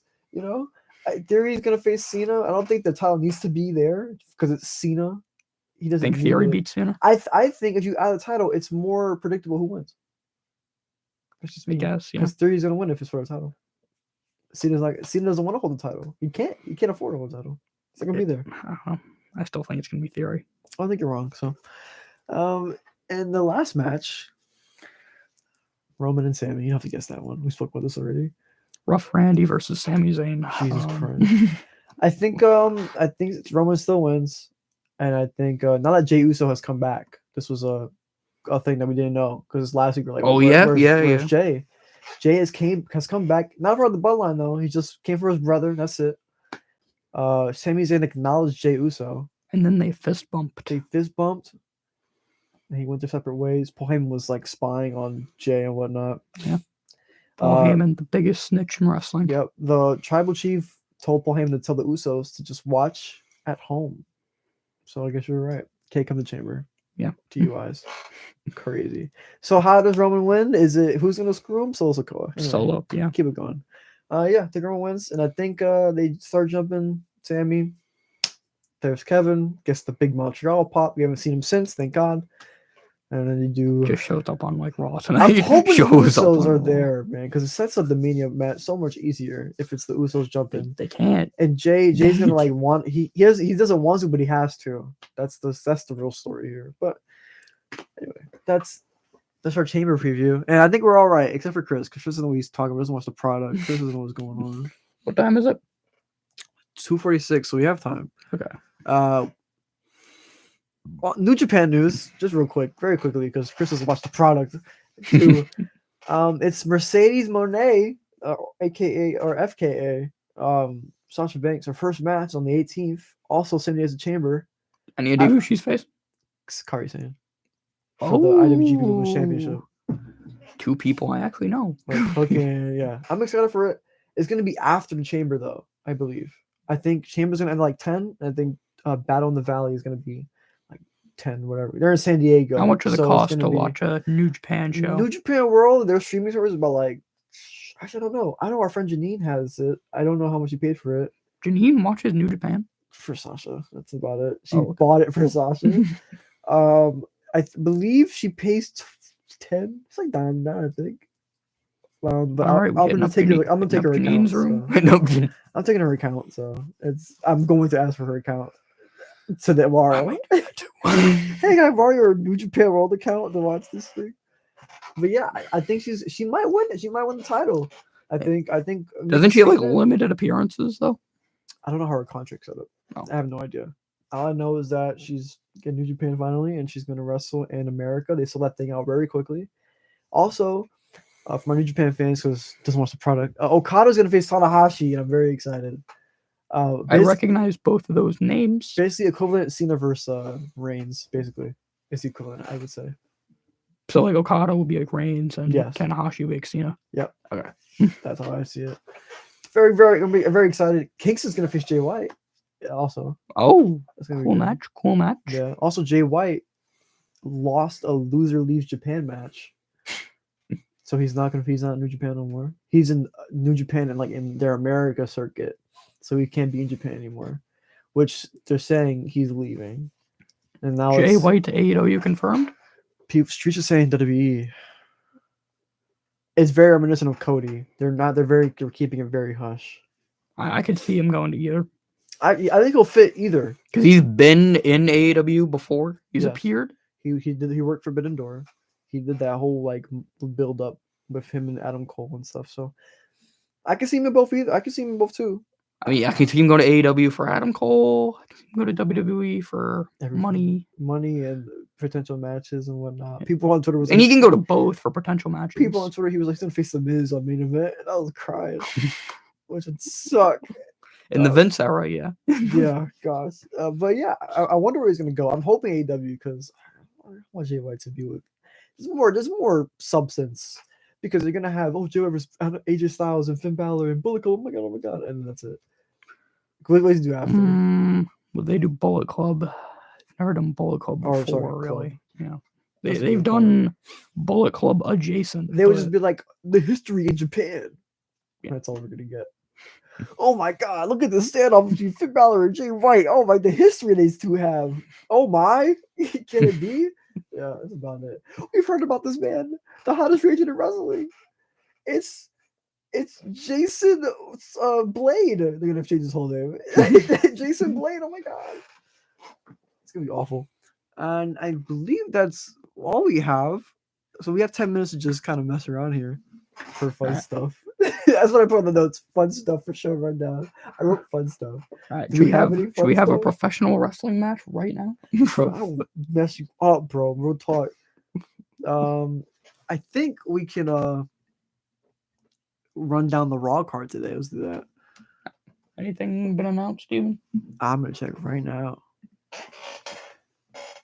Theory's gonna face Cena. I don't think the title needs to be there because it's Cena. he doesn't Think need Theory it. beats Cena? I think if you add the title, it's more predictable who wins. That's just I me. guess, yeah. Because Theory's gonna win if it's for a title. Cena doesn't want to hold the title. He can't afford to hold the title. It's not gonna be there. I don't know. I still think it's gonna be Theory. I think you're wrong. So, and the last match, Roman and Sammy. You have to guess that one. We spoke about this already. Rough Randy versus Sami Zayn. Jesus Christ. I think Roman still wins, and I think now that Jey Uso has come back, this was a thing that we didn't know because last week we were like, where's Jey? Jey has come back, not for the bloodline though. He just came for his brother. That's it. Sami Zayn acknowledged Jey Uso, and then they fist bumped. And he went their separate ways. Paul Heyman was like spying on Jey and whatnot. Yeah. Paul Heyman, the biggest snitch in wrestling. Yep. The tribal chief told Paul Heyman to tell the Usos to just watch at home. So I guess you're right. Can't come to Chamber. Yeah. DUIs. Crazy. So how does Roman win? Is it who's gonna screw him? Solo Sikoa. Anyway, Solo, yeah. Keep it going. I think Roman wins, and I think they start jumping Sammy. There's Kevin. Gets the big Montreal pop. We haven't seen him since, thank God. And then you do. Just shows up on like Raw tonight. I'm hoping the Usos are there, man, because it sets up the Mania match so much easier if it's the Usos jumping. They can't. And Jay's gonna like want he doesn't want to, but he has to. That's the real story here. But anyway, that's our Chamber preview, and I think we're all right, except for Chris. Because Chris doesn't always talk about. Doesn't watch the product. Chris doesn't know what's going on. What time is it? 2:46. So we have time. Okay. Well, New Japan news, just very quickly, because Chris doesn't watch the product too. It's Mercedes Moné, aka or FKA, Sasha Banks, her first match on the 18th. Also same day as the Chamber. Any idea who she's faced? Kairi Sane. For the IWGP Women's Championship. Two people I actually know. Okay, yeah. I'm excited for it. It's gonna be after the Chamber though, I believe. I think Chamber's gonna end like 10, and I think Battle in the Valley is gonna be 10, whatever. They're in San Diego. How much does it cost to watch a New Japan show? New Japan World, their streaming service is about like, actually, I don't know. I know our friend Janine has it. I don't know how much he paid for it. Janine watches New Japan? For Sasha. That's about it. She bought it for Sasha. I believe she pays 10. It's like $9, I think. But I'm gonna take her account. So. I'm taking her account, so I'm going to ask for her account. To tomorrow. Hey, can I borrow your New Japan World account to watch this thing? But yeah, I think she might win it. She might win the title. I think. Doesn't she have like limited appearances though? I don't know how her contract's set up. Oh. I have no idea. All I know is that she's getting New Japan finally, and she's going to wrestle in America. They sold that thing out very quickly. Also, for my New Japan fans, because doesn't watch the product, Okada's going to face Tanahashi, and I'm very excited. I recognize both of those names. Basically, equivalent Cena versus Reigns. Basically, it's the equivalent, I would say. So, like Okada will be like Reigns, and Tanahashi will be like Cena. Yep. Okay, that's how I see it. Very, very, very excited. Kingston's gonna face Jay White. Also. Oh, cool match. Cool match. Yeah. Also, Jay White lost a loser leaves Japan match. So he's not in New Japan no more. He's in New Japan and like in their America circuit. So he can't be in Japan anymore, which they're saying he's leaving. And now Jay White to AEW confirmed? Streets are saying WWE. It's very reminiscent of Cody. They're keeping it very hush. I could see him going to either. I think he'll fit either. Because he's been in AEW before. He's appeared. He worked for Forbidden Door. He did that whole like build up with him and Adam Cole and stuff. So I can see him in both either. I can see him in both too. I mean, I can see him go to AEW for Adam Cole. I can see him go to WWE for money and potential matches and whatnot. People on Twitter was and he can go to both for potential matches. People on Twitter, he was like, "Gonna face the Miz on main event," and I was crying, which would suck. In the Vince era, yeah. Yeah, gosh. But yeah, I wonder where he's gonna go. I'm hoping AEW because I want Jay White to be with. There's more substance because you're gonna have Jay White versus AJ Styles and Finn Balor and Bullet Club. Oh my god, and that's it. What do you do after? Well, they do Bullet Club. I've never done Bullet Club before, really. Yeah, they've done Bullet Club adjacent. They would just be like the history in Japan. Yeah. That's all we're gonna get. Oh my God, look at the standoff between Finn Balor and Jay White. Oh my, the history these two have. Oh my, can it be? Yeah, that's about it. We've heard about this man, the hottest free agent in wrestling. It's it's Jason Blade. They're gonna change his whole name. Jason Blade. Oh my God, it's gonna be awful. And I believe that's all we have. So we have 10 minutes to just kind of mess around here for fun Alright. stuff. That's what I put on the notes. Fun stuff for show rundown. I wrote fun stuff. All right, Do we have any should fun we have a stuff? professional wrestling match right now? I'll mess you up, bro. Real talk. I think we can run down the Raw card today. Let's do that. Anything been announced, Steven? I'm gonna check right now.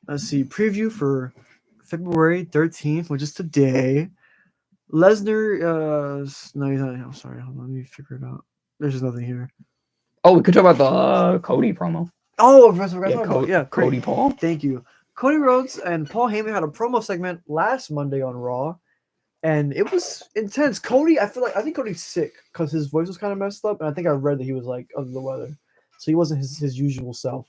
Let's see. Preview for February 13th, which is today. Lesnar, no, he's not. I'm sorry. Hold on, let me figure it out. There's just nothing here. Oh, we could talk about the Cody promo. Oh, Cody Paul. Thank you. Cody Rhodes and Paul Heyman had a promo segment last Monday on Raw, and it was intense. Cody, I think Cody's sick because his voice was kind of messed up, and I think I read that he was like under the weather, so he wasn't his usual self.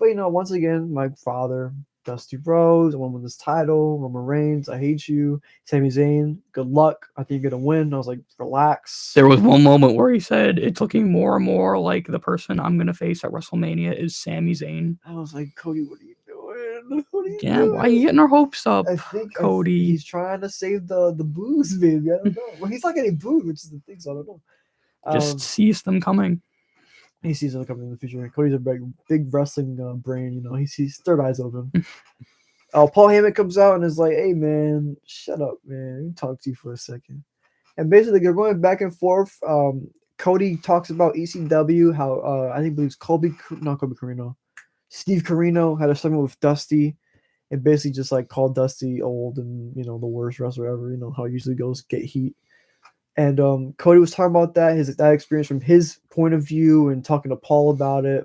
But once again, my father, Dusty Rhodes, won with his title. Roman Reigns, I hate you. Sami Zayn, good luck. I think you're gonna win. I was like, relax. There was one moment where he said, "It's looking more and more like the person I'm gonna face at WrestleMania is Sami Zayn." I was like, Cody, what are you doing? What are you Yeah, doing? why are you getting our hopes up, I think Cody? he's trying to save the booze, baby. I don't know. Well, he's not getting booed, which is the thing. So I don't know. Just sees them coming. He sees them coming in the future. Cody's a big wrestling brain. He's third eyes open. Paul Heyman comes out and is like, "Hey man, shut up, man. Let me talk to you for a second." And basically, they're going back and forth. Cody talks about ECW, how I think it was not Kobe Carino, Steve Carino had a segment with Dusty, and basically just like called Dusty old and the worst wrestler ever. How it usually goes, get heat. And Cody was talking about that experience from his point of view and talking to Paul about it.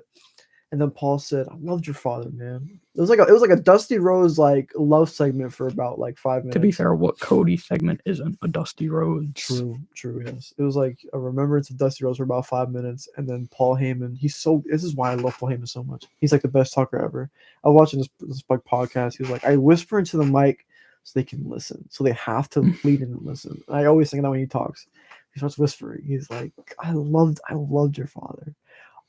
And then Paul said, "I loved your father, man." It was like a Dusty Rhodes like love segment for about like 5 minutes. To be fair, what Cody segment isn't a Dusty Rhodes? True, yes. It was like a remembrance of Dusty Rhodes for about 5 minutes, and then Paul Heyman. This is why I love Paul Heyman so much. He's like the best talker ever. I was watching this like podcast. He was like, I whisper into the mic so they can listen, so they have to lean in and listen. And I always think that when he talks, he starts whispering. He's like, I loved your father.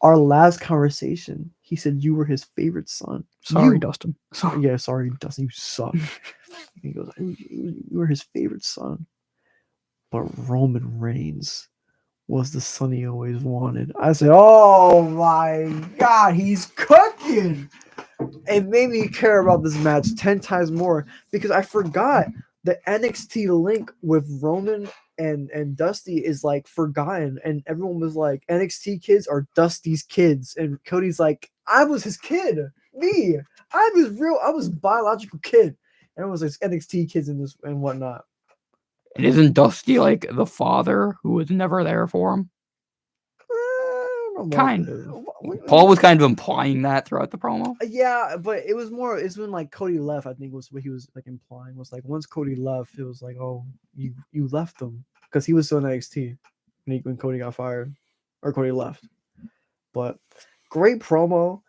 Our last conversation, he said you were his favorite son. Sorry, Dustin. Yeah, sorry, Dustin. You suck. He goes, you were his favorite son, but Roman Reigns was the son he always wanted. I said, oh my God, he's cooking. It made me care about this match 10 times more because I forgot the NXT link with Roman and Dusty is like forgotten, and everyone was like, NXT kids are Dusty's kids, and Cody's like, I was his kid, me, I was biological kid, and it was like NXT kids in this and whatnot. And isn't Dusty like the father who was never there for him? Kind of. Paul was kind of implying that throughout the promo. Yeah, but it's when like Cody left, I think was what he was like implying was like once Cody left, it was like, oh, you left him because he was still in NXT when Cody got fired or Cody left. But great promo.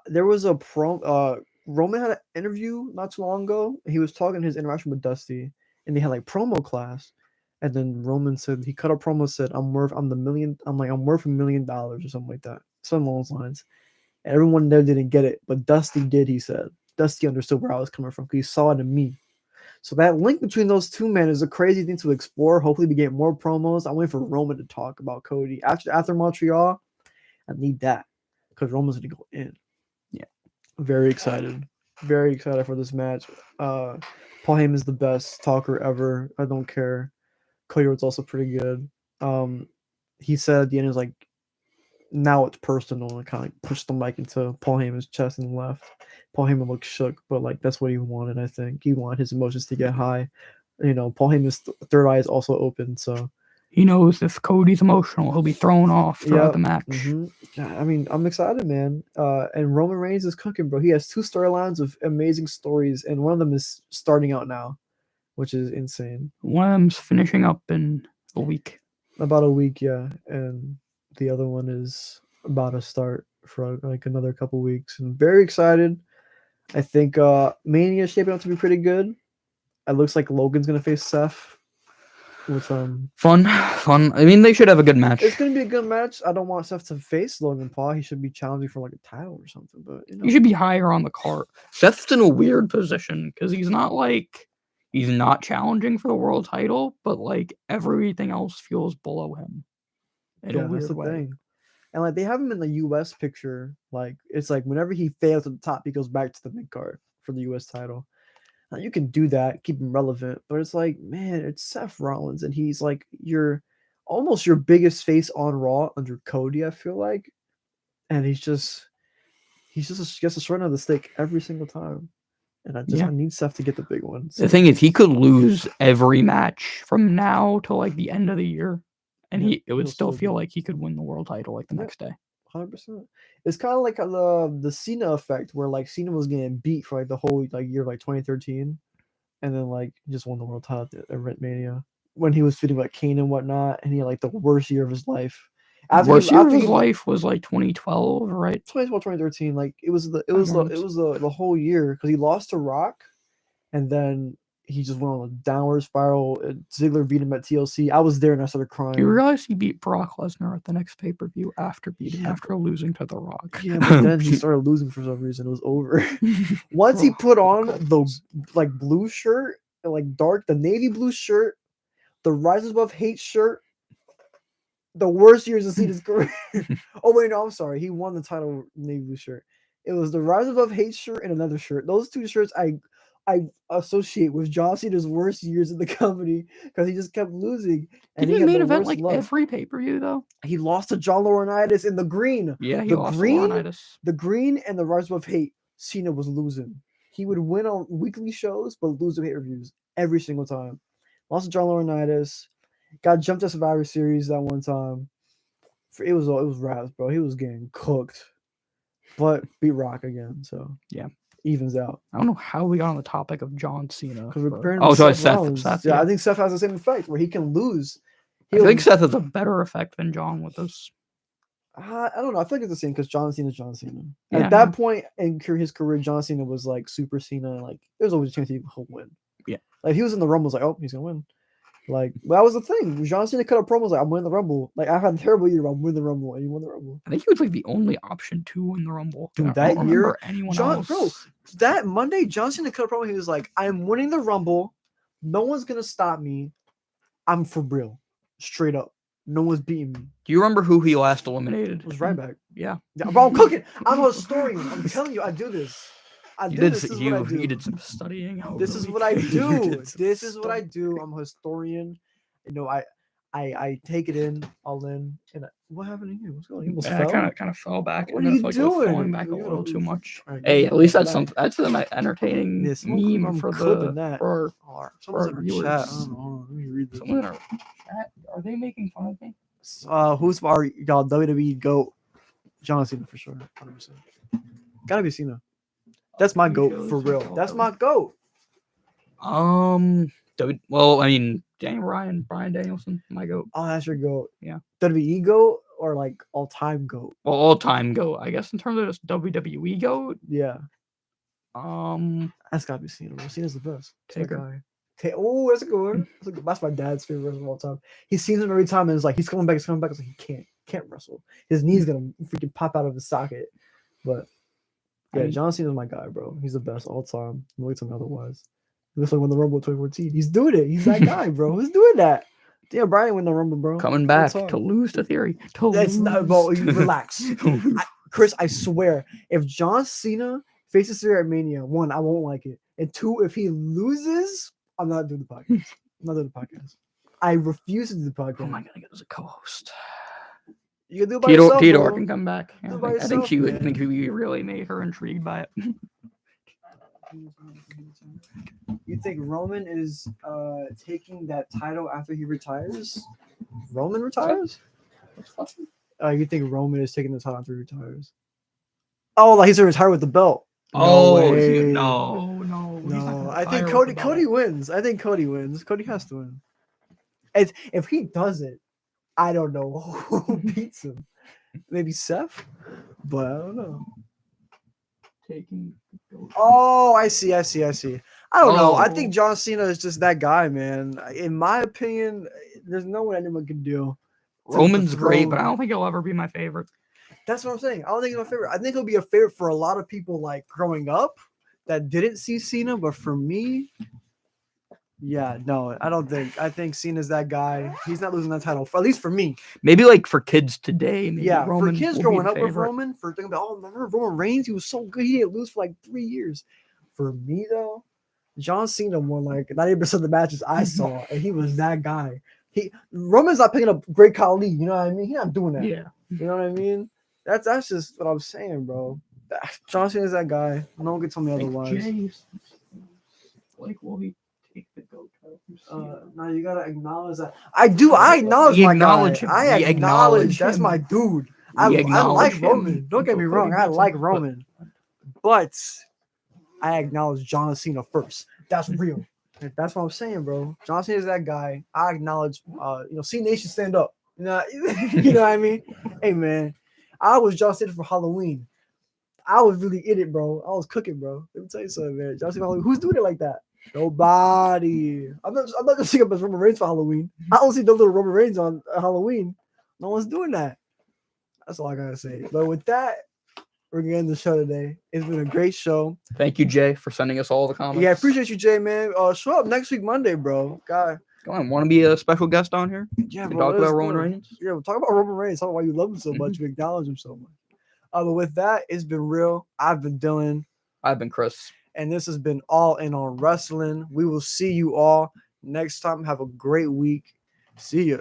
There was a Roman had an interview not too long ago. He was talking his interaction with Dusty, and they had like promo class. And then Roman said he cut a promo, said, I'm worth $1 million or something like that. Some along those lines. And everyone there didn't get it, but Dusty did, he said. Dusty understood where I was coming from because he saw it in me. So that link between those two men is a crazy thing to explore. Hopefully we get more promos. I'm waiting for Roman to talk about Cody. After Montreal, I need that because Roman's going to go in. Yeah. Very excited. Very excited for this match. Paul Heyman's the best talker ever. I don't care. Cody Rhodes also pretty good. He said at the end, he was like, now it's personal, and kind of like pushed the mic into Paul Heyman's chest and left. Paul Heyman looked shook, but like that's what he wanted. I think he wanted his emotions to get high. Paul Heyman's third eye is also open, so he knows if Cody's emotional, he'll be thrown off throughout the match. Mm-hmm. I mean, I'm excited, man. And Roman Reigns is cooking, bro. He has 2 storylines of amazing stories, and one of them is starting out now, which is insane. One of them's finishing up in a week. About a week, yeah, and the other one is about to start for like another couple weeks, and very excited. I think Mania is shaping up to be pretty good. It looks like Logan's gonna face Seth, which fun. I mean, they should have a good match. it's gonna be a good match. I don't want Seth to face Logan Paul. He should be challenging for like a title or something. But He should be higher on the card. Seth's in a weird position because he's not challenging for the world title, but like everything else feels below him in a weird way. Thing. And like they have him in the US picture. Like it's like whenever he fails at the top, he goes back to the mid card for the US title. Now, you can do that, keep him relevant, but it's like, man, it's Seth Rollins, and he's like almost your biggest face on Raw under Cody, I feel like. And he's just gets a short end of the stick every single time. And I need Seth to get the big one. So. The thing is, he could lose every match from now to like the end of the year, and it would still feel like he could win the world title like the next day. 100%. It's kind of like the Cena effect, where like Cena was getting beat for like the whole like year, like 2013, and then like he just won the world title at Mania when he was fitting like Kane and whatnot, and he had like the worst year of his life. Worst year of his life was like 2012, right? 2012, 2013. Like it was the whole year because he lost to Rock, and then he just went on a downward spiral. Ziggler beat him at TLC. I was there and I started crying. You realize he beat Brock Lesnar at the next pay-per-view after losing to The Rock. Yeah, but then he started losing for some reason. It was over. Once he put on the like blue shirt, like the navy blue shirt, the Rise Above Hate shirt, the worst years of Cena's career. Oh wait, no, I'm sorry. He won the title navy blue shirt. It was the Rise Above Hate shirt and another shirt. Those two shirts I associate with John Cena's worst years in the company because he just kept losing. And he made event like every pay-per-view though. He lost to John Laurinaitis in the green. Yeah, he lost to Laurinaitis. The green and the Rise Above Hate, Cena was losing. He would win on weekly shows, but lose the pay-per-views every single time. Lost to John Laurinaitis. Got jumped at Survivor Series that one time. It was Raz, bro. He was getting cooked. But beat Rock again, so yeah. Evens out. I don't know how we got on the topic of John Cena. Because we're comparing to Seth. Yeah, I think Seth has the same effect where he can lose. I think Seth has a better effect than John with this. I don't know. I feel like it's the same because John Cena is John Cena. Yeah, at that point in his career, John Cena was like Super Cena. Like there's always a chance he'll win. Yeah. Like he was in the Rumble, was like, oh, he's gonna win. Like that was the thing. John Cena cut a promo, was like, I'm winning the Rumble. Like I had a terrible year, but I'm winning the Rumble, and he won the Rumble. I think he was like the only option to win the Rumble. Dude, that year, anyone else. Bro, that Monday, John Cena cut a promo. He was like, I'm winning the Rumble. No one's gonna stop me. I'm for real, straight up. No one's beating me. Do you remember who he last eliminated? It was Ryback. Yeah. Bro, I'm cooking. I'm a historian. I'm telling you, I do this. You did some studying. This is what I do. This is what I do. I'm a historian. You know, I take it in, all in. And what happened to you? What's going on? I kind of fell back. What are you doing? Falling back a little too much. Right, hey, at least that's an entertaining meme for our viewers. Chat. I don't know. Let me read this. Someone in our chat, are they making fun of me? Who's our y'all WWE GOAT? John Cena for sure. 100%. Gotta be Cena. That's my GOAT for real. That's my GOAT. Well, I mean, Bryan Danielson, my GOAT. Oh, that's your GOAT. Yeah. WWE GOAT or like all-time GOAT? Well, all-time GOAT, I guess, in terms of just WWE GOAT. Yeah. That's gotta be Cena. Cena's the best. Taker. Oh, that's a good one. That's my dad's favorite wrestler of all time. He sees him every time and it's like he's coming back. It's like he can't wrestle. His knee's gonna freaking pop out of his socket. But yeah, John Cena's my guy, bro. He's the best all time. Nobody tell me otherwise. He looks like when the Rumble 2014. He's doing it. He's that guy, bro. Who's doing that? Yeah, Brian win the Rumble, bro. Coming back to lose to Theory. Not, bro. Relax, Chris. I swear, if John Cena faces Theory at Mania, 1, I won't like it, and 2, if he loses, I'm not doing the podcast. I refuse to do the podcast. Oh my god, I get as a co-host. You can do it by yourself, Theodore can come back. I think he really made her intrigued by it. You think Roman is taking that title after he retires? Roman retires? You think Roman is taking the title after he retires? Oh, like he's gonna retire with the belt. No. I think Cody wins. Cody has to win. If he does it, I don't know who beats him. Maybe Seth, but I don't know. Taking. Oh, I see. I don't know. I think Oh. John Cena is just that guy, man. In my opinion, there's no one anyone can do. Roman's great, but I dethrone- don't think he'll ever be my favorite. That's what I'm saying. I don't think he's my favorite. I think he'll be a favorite for a lot of people like growing up that didn't see Cena, but for me, yeah, no, I don't think. I think Cena's that guy. He's not losing that title, at least for me. Maybe like for kids today, maybe Yeah, Roman for kids will growing be the up with favorite. Roman, for thinking about, oh, remember Roman Reigns? He was so good. He didn't lose for like 3 years. For me though, John Cena won like 90% of the matches I saw, and he was that guy. Roman's not picking up Great Khali, you know what I mean? He's not doing that. Yeah. You know what I mean? That's just what I'm saying, bro. John Cena's that guy. No one can tell me otherwise. Like, will he take the GOAT title from Cena? No, you gotta acknowledge that. I do. I acknowledge We my acknowledge guy. him. I We acknowledge acknowledge that's him. my dude. We I acknowledge like him Roman. Don't get me until wrong. Cody I beats like him, Roman, but I acknowledge John Cena first. That's real. That's what I'm saying, bro. John Cena is that guy. I acknowledge. C Nation stand up. You know what I mean? Hey man, I was John Cena for Halloween. I was really in it, bro. I was cooking, bro. Let me tell you something, man. John Cena for Halloween. Who's doing it like that? Nobody. I'm not just singing up as Roman Reigns for Halloween. I don't see no little Roman Reigns on Halloween. No one's doing that. That's all I gotta say. But with that, we're gonna end the show today. It's been a great show. Thank you, Jay, for sending us all the comments. Yeah, I appreciate you, Jay, man. Show up next week, Monday, bro. God. Go on, want to be a special guest on here? Yeah, to bro. talk about Roman Reigns? Yeah, we'll talk about Roman Reigns. Talk about why you love him so much. You acknowledge him so much. But with that, it's been real. I've been Dylan. I've been Chris. And this has been All In on Wrestling. We will see you all next time. Have a great week. See ya.